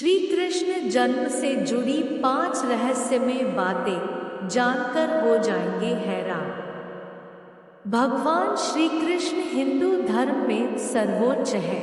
श्री कृष्ण जन्म से जुड़ी 5 रहस्यमय बातें जानकर हो जाएंगे हैरान। भगवान श्री कृष्ण हिंदू धर्म में सर्वोच्च है।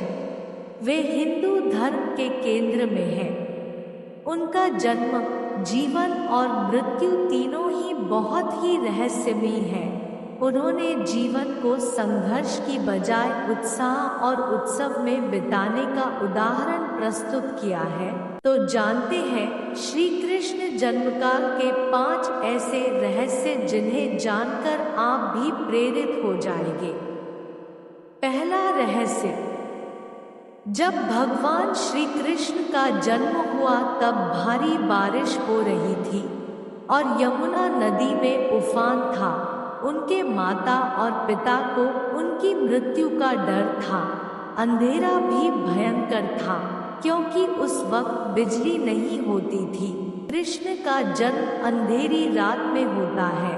वे हिंदू धर्म के केंद्र में हैं। उनका जन्म, जीवन और मृत्यु तीनों ही बहुत ही रहस्यमयी है। उन्होंने जीवन को संघर्ष की बजाय उत्साह और उत्सव में बिताने का उदाहरण प्रस्तुत किया है। तो जानते हैं श्री कृष्ण जन्मकाल के 5 ऐसे रहस्य जिन्हें जानकर आप भी प्रेरित हो जाएंगे। पहला रहस्य, जब भगवान श्री कृष्ण का जन्म हुआ तब भारी बारिश हो रही थी और यमुना नदी में उफान था। उनके माता और पिता को उनकी मृत्यु का डर था। अंधेरा भी भयंकर था क्योंकि उस वक्त बिजली नहीं होती थी। कृष्ण का जन्म अंधेरी रात में होता है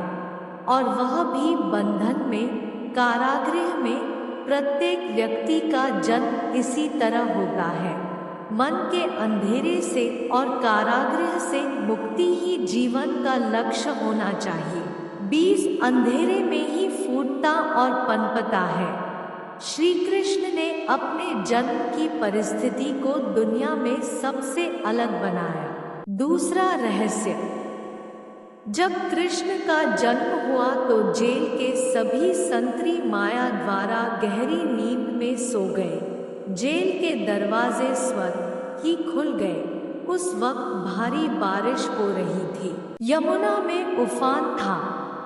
और वह भी बंधन में, कारागृह में। प्रत्येक व्यक्ति का जन्म इसी तरह होता है। मन के अंधेरे से और कारागृह से मुक्ति ही जीवन का लक्ष्य होना चाहिए। 20 अंधेरे में ही फूटता और पनपता है। श्री कृष्ण ने अपने जन्म की परिस्थिति को दुनिया में सबसे अलग बनाया। दूसरा रहस्य, जब कृष्ण का जन्म हुआ तो जेल के सभी संतरी माया द्वारा गहरी नींद में सो गए। जेल के दरवाजे स्वतः ही खुल गए। उस वक्त भारी बारिश हो रही थी। यमुना में उफान था।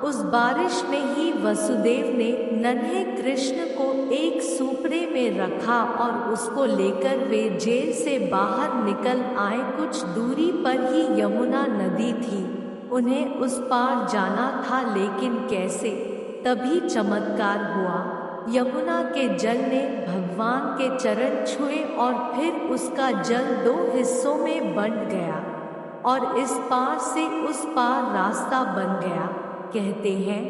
उस बारिश में ही वसुदेव ने नन्हे कृष्ण को एक सूपड़े में रखा और उसको लेकर वे जेल से बाहर निकल आए। कुछ दूरी पर ही यमुना नदी थी। उन्हें उस पार जाना था, लेकिन कैसे? तभी चमत्कार हुआ। यमुना के जल ने भगवान के चरण छुए और फिर उसका जल 2 हिस्सों में बंट गया और इस पार से उस पार रास्ता बन गया। कहते हैं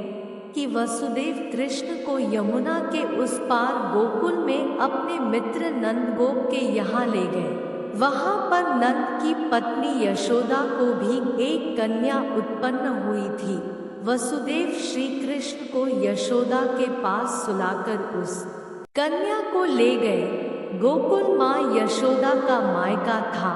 कि वसुदेव कृष्ण को यमुना के उस पार गोकुल में अपने मित्र नंदगोप के यहाँ ले गए। वहाँ पर नंद की पत्नी यशोदा को भी एक कन्या उत्पन्न हुई थी। वसुदेव श्री कृष्ण को यशोदा के पास सुलाकर उस कन्या को ले गए। गोकुल माँ यशोदा का मायका था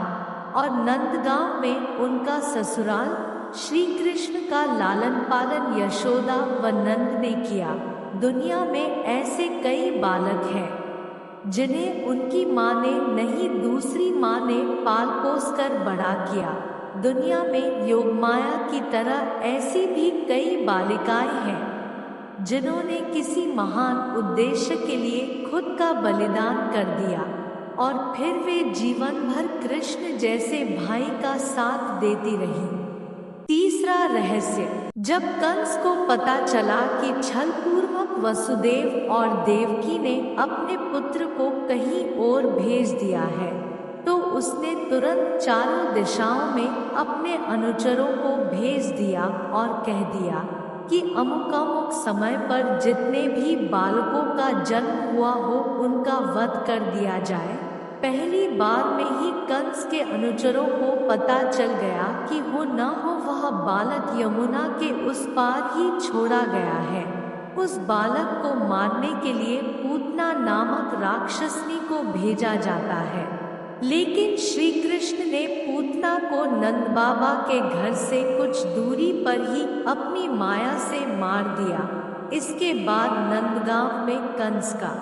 और नंदगांव में उनका ससुराल। श्री कृष्ण का लालन पालन यशोदा व नंद ने किया। दुनिया में ऐसे कई बालक हैं जिन्हें उनकी माँ ने नहीं, दूसरी माँ ने पाल पोस कर बड़ा किया। दुनिया में योगमाया की तरह ऐसी भी कई बालिकाएं हैं जिन्होंने किसी महान उद्देश्य के लिए खुद का बलिदान कर दिया और फिर वे जीवन भर कृष्ण जैसे भाई का साथ देती रही। तीसरा रहस्य, जब कंस को पता चला कि छलपूर्वक वसुदेव और देवकी ने अपने पुत्र को कहीं और भेज दिया है, तो उसने तुरंत चारों दिशाओं में अपने अनुचरों को भेज दिया और कह दिया कि अमुक समय पर जितने भी बालकों का जन्म हुआ हो उनका वध कर दिया जाए। पहली बार में ही कंस के अनुचरों को पता चल गया कि हो न हो वह बालक यमुना के उस पार ही छोड़ा गया है। उस बालक को मारने के लिए पूतना नामक राक्षसनी को भेजा जाता है, लेकिन श्री कृष्ण ने पूतना को नंद बाबा के घर से कुछ दूरी पर ही अपनी माया से मार दिया। इसके बाद नंदगांव में कंस का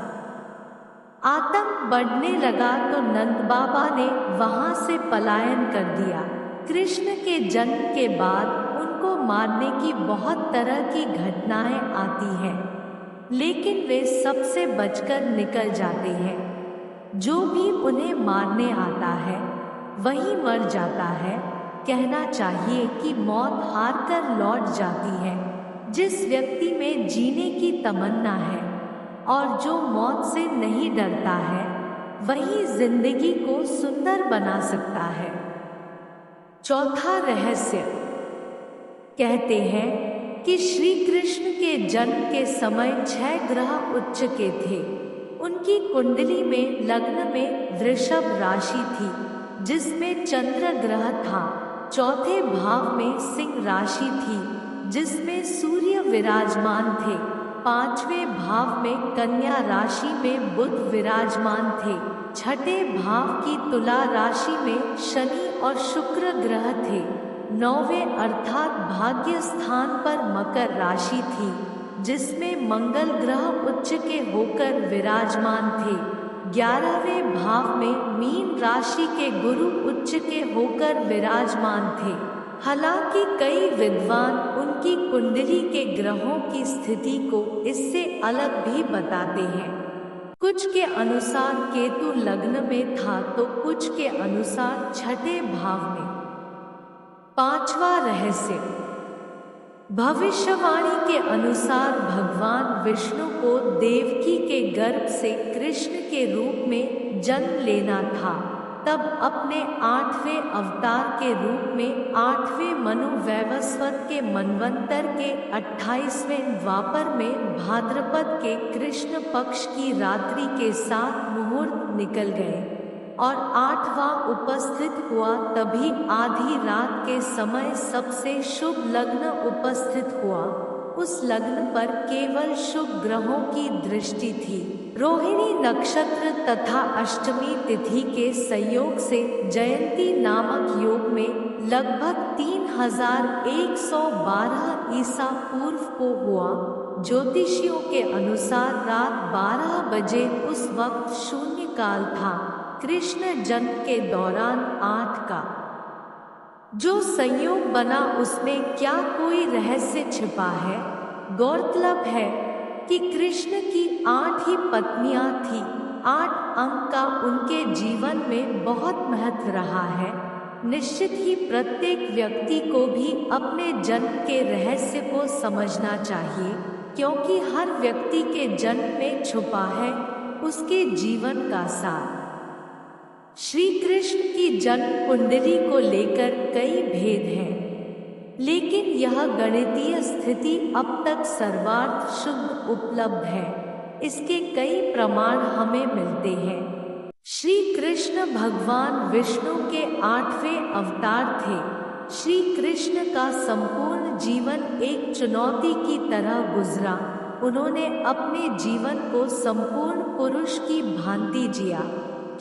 आतंक बढ़ने लगा तो नंद बाबा ने वहां से पलायन कर दिया। कृष्ण के जन्म के बाद उनको मारने की बहुत तरह की घटनाएं आती हैं, लेकिन वे सबसे बचकर निकल जाते हैं। जो भी उन्हें मारने आता है वही मर जाता है। कहना चाहिए कि मौत हार कर लौट जाती है। जिस व्यक्ति में जीने की तमन्ना है और जो मौत से नहीं डरता है, वही जिंदगी को सुंदर बना सकता है। चौथा रहस्य, कहते हैं कि श्री कृष्ण के जन्म के समय 6 ग्रह उच्च के थे। उनकी कुंडली में लग्न में वृषभ राशि थी। जिसमें चंद्र ग्रह था। चौथे भाव में सिंह राशि थी, जिसमें सूर्य विराजमान थे। पांचवें भाव में कन्या राशि में बुध विराजमान थे। छठे भाव की तुला राशि में शनि और शुक्र ग्रह थे। नौवें अर्थात भाग्य स्थान पर मकर राशि थी, जिसमें मंगल ग्रह उच्च के होकर विराजमान थे। 11वें भाव में मीन राशि के गुरु उच्च के होकर विराजमान थे। हालांकि कई विद्वान उनकी कुंडली के ग्रहों की स्थिति को इससे अलग भी बताते हैं। कुछ के अनुसार केतु लग्न में था तो कुछ के अनुसार छठे भाव में। पांचवा रहस्य, भविष्यवाणी के अनुसार भगवान विष्णु को देवकी के गर्भ से कृष्ण के रूप में जन्म लेना था। तब अपने 8वें अवतार के रूप में 8वें मनु वैवस्वत के मनवंतर के 28वें द्वापर में भाद्रपद के कृष्ण पक्ष की रात्रि के 7 मुहूर्त निकल गए और 8वां उपस्थित हुआ। तभी आधी रात के समय सबसे शुभ लग्न उपस्थित हुआ। उस लग्न पर केवल शुभ ग्रहों की दृष्टि थी। रोहिणी नक्षत्र तथा अष्टमी तिथि के संयोग से जयंती नामक योग में लगभग 3112 ईसा पूर्व को हुआ। ज्योतिषियों के अनुसार रात 12 बजे उस वक्त शून्य काल था। कृष्ण जन्म के दौरान 8 का जो संयोग बना उसमें क्या कोई रहस्य छिपा है? गौरतलब है कि कृष्ण की 8 ही पत्नियां थीं। 8 अंक का उनके जीवन में बहुत महत्व रहा है। निश्चित ही प्रत्येक व्यक्ति को भी अपने जन्म के रहस्य को समझना चाहिए, क्योंकि हर व्यक्ति के जन्म में छुपा है उसके जीवन का सार। श्री कृष्ण की जन्म कुंडली को लेकर कई भेद हैं, लेकिन यह गणितीय स्थिति अब तक सर्वार्थ शुद्ध उपलब्ध है। इसके कई प्रमाण हमें मिलते हैं। श्री कृष्ण भगवान विष्णु के 8वें अवतार थे। श्री कृष्ण का संपूर्ण जीवन एक चुनौती की तरह गुजरा। उन्होंने अपने जीवन को संपूर्ण पुरुष की भांति जिया।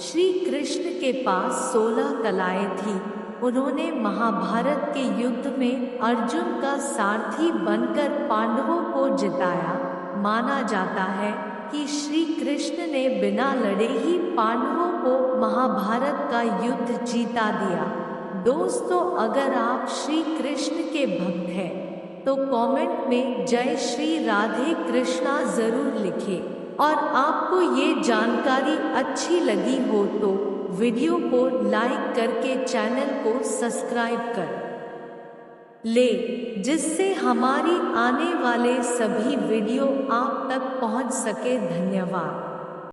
श्री कृष्ण के पास 16 कलाएं थीं। उन्होंने महाभारत के युद्ध में अर्जुन का सारथी बनकर पांडवों को जिताया। माना जाता है कि श्री कृष्ण ने बिना लड़े ही पांडवों को महाभारत का युद्ध जीता दिया। दोस्तों, अगर आप श्री कृष्ण के भक्त हैं तो कमेंट में जय श्री राधे कृष्णा जरूर लिखें। और आपको ये जानकारी अच्छी लगी हो तो वीडियो को लाइक करके चैनल को सब्सक्राइब कर ले, जिससे हमारी आने वाले सभी वीडियो आप तक पहुंच सके। धन्यवाद।